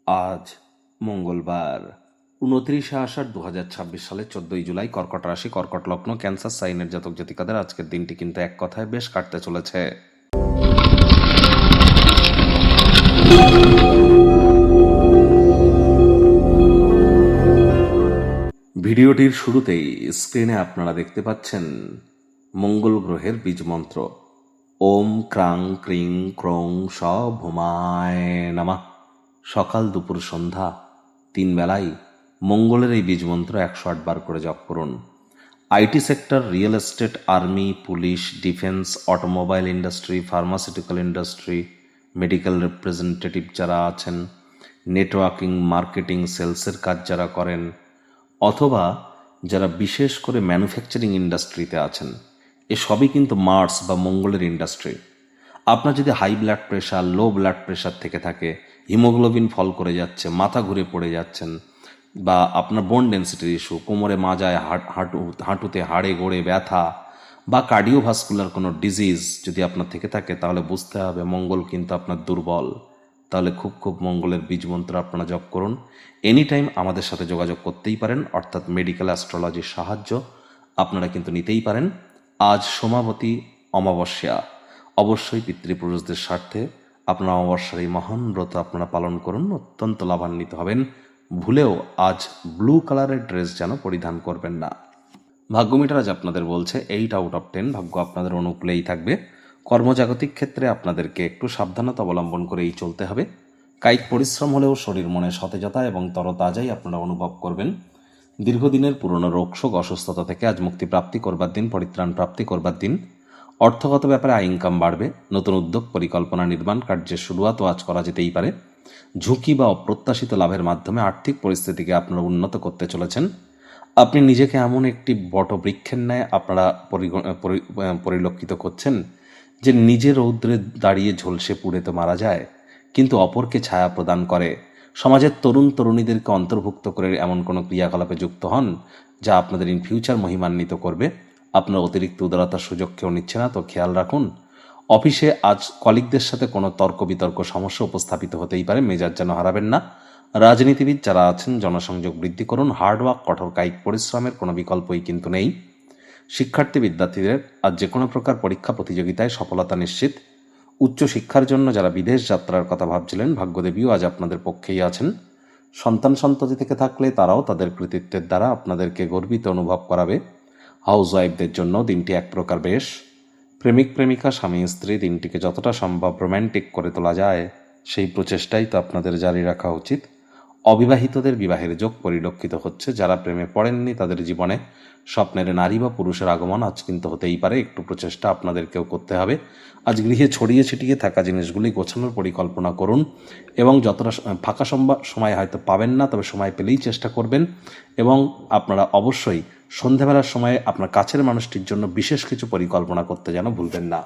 আজ মঙ্গলবার 29 আষাঢ় 2026 সালে 14 জুলাই, কর্কট রাশি, কর্কট লগ্ন, ক্যান্সার সাইনের জাতক জাতিকাদের আজকের দিনটি কিন্তু এক কথায় বেশ কাটতে চলেছে। ভিডিওটির শুরুতেই স্ক্রিনে আপনারা দেখতে পাচ্ছেন মঙ্গল গ্রহের বীজ মন্ত্র ওম ক্রাং ক্রিং ক্রং স ভূমায় নমঃ। সকাল দুপুর সন্ধ্যা 3 বেলায় মঙ্গলের এই বীজ মন্ত্র 108 বার করে জপ করুন। IT sector, real estate, army, police, defence, automobile industry, pharmaceutical industry, medical representative যারা আছেন, নেটওয়ার্কিং, মার্কেটিং, সেলসের কাজ যারা করেন, অথবা যারা বিশেষ করে ম্যানুফ্যাকচারিং ইন্ডাস্ট্রিতে আছেন, এসবই কিন্তু মার্স বা মঙ্গলের ইন্ডাস্ট্রি। আপনার যদি high blood pressure, low blood pressure থেকে থাকে, হিমোগ্লোবিন ফল করে যাচ্ছে, মাথা ঘুরে পড়ে যাচ্ছেন, বা আপনার বোন ডেন্সিটির ইস্যু, কোমরে মাজায়, হাঁটুতে হাড়ে গোড়ে ব্যথা, বা কার্ডিওভাস্কুলার কোনো ডিজিজ যদি আপনার থেকে থাকে, তাহলে বুঝতে হবে মঙ্গল কিন্তু আপনার দুর্বল। তাহলে খুব মঙ্গলের বীজ মন্ত্র আপনারা জপ করুন। এনি টাইম আমাদের সাথে যোগাযোগ করতেই পারেন, অর্থাৎ মেডিকেল অ্যাস্ট্রোলজির সাহায্য আপনারা কিন্তু নিতেই পারেন। আজ সোমাবতী অমাবস্যা, অবশ্যই পিতৃপুরুষদের স্বার্থে আপনারা অমাবস্যার এই মহান ব্রত আপনারা পালন করুন, অত্যন্ত লাভান্বিত হবেন। ভুলেও আজ ব্লু কালারের ড্রেস যেন পরিধান করবেন না। ভাগ্যমিটার আজ আপনাদের বলছে 8 আউট অফ 10, ভাগ্য আপনাদের অনুকূলেই থাকবে। কর্মজাগতিক ক্ষেত্রে আপনাদেরকে একটু সাবধানতা অবলম্বন করেই চলতে হবে। কায়িক পরিশ্রম হলেও শরীর মনে সতেজতা এবং তরতাজাই আপনারা অনুভব করবেন। দীর্ঘদিনের পুরনো রোগশোক, অসুস্থতা থেকে আজ মুক্তি প্রাপ্তি করবার দিন, পরিত্রাণ প্রাপ্তি করবার দিন। অর্থগত ব্যাপারে আয় ইনকাম বাড়বে। নতুন উদ্যোগ, পরিকল্পনা, নির্মাণ কার্যের শুরুয়াতও আজ করা যেতেই পারে। ঝুঁকি বা অপ্রত্যাশিত লাভের মাধ্যমে আর্থিক পরিস্থিতিকে আপনারা উন্নত করতে চলেছেন। আপনি নিজেকে এমন একটি বটবৃক্ষের ন্যায় আপনারা পরিলক্ষিত করছেন যে নিজে রৌদ্রে দাঁড়িয়ে ঝলসে পুড়ে তো মারা যায়, কিন্তু অপরকে ছায়া প্রদান করে। সমাজের তরুণ তরুণীদেরকে অন্তর্ভুক্ত করে এমন কোনো ক্রিয়াকলাপে যুক্ত হন যা আপনাদের ইন ফিউচার মহিমান্বিত করবে। আপনার অতিরিক্ত উদারতার সুযোগ কেউ নিচ্ছে না, তো খেয়াল রাখুন। অফিসে আজ কলিগদের সাথে কোনো তর্ক বিতর্ক সমস্যা উপস্থাপিত হতেই পারে, মেজাজ যেন হারাবেন না। রাজনীতিবিদ যারা আছেন, জনসংযোগ বৃদ্ধি করুন। হার্ডওয়ার্ক, কঠোর কায়িক পরিশ্রমের কোনো বিকল্পই কিন্তু নেই। শিক্ষার্থী বিদ্যার্থীদের আজ যে কোনো প্রকার পরীক্ষা প্রতিযোগিতায় সফলতা নিশ্চিত। উচ্চশিক্ষার জন্য যারা বিদেশ যাত্রার কথা ভাবছিলেন, ভাগ্যদেবীও আজ আপনাদের পক্ষেই আছেন। সন্তান সন্ততি থেকে থাকলে তারাও তাদের কৃতিত্বের দ্বারা আপনাদেরকে গর্বিত অনুভব করাবে। হাউস ওয়াইফদের জন্য দিনটি এক প্রকার বেশ। প্রেমিক প্রেমিকা, স্বামী স্ত্রী দিনটিকে যতটা সম্ভব রোম্যান্টিক করে তোলা যায় সেই প্রচেষ্টাই তো আপনাদের জারি রাখা উচিত। অবিবাহিতদের বিবাহের যোগ পরিলক্ষিত হচ্ছে। যারা প্রেমে পড়েননি তাদের জীবনে স্বপ্নের নারী বা পুরুষের আগমন আজ কিন্তু হতেই পারে। একটু প্রচেষ্টা আপনাদেরকেও করতে হবে। আজ গৃহে ছড়িয়ে ছিটিয়ে থাকা জিনিসগুলি গোছানোর পরিকল্পনা করুন, এবং যতটা ফাঁকা সময় হয়তো পাবেন না, তবে সময় পেলেই চেষ্টা করবেন। এবং আপনারা অবশ্যই সন্ধেবেলার সময় আপনার কাছের মানুষটির জন্য বিশেষ কিছু পরিকল্পনা করতে যেন ভুলবেন না।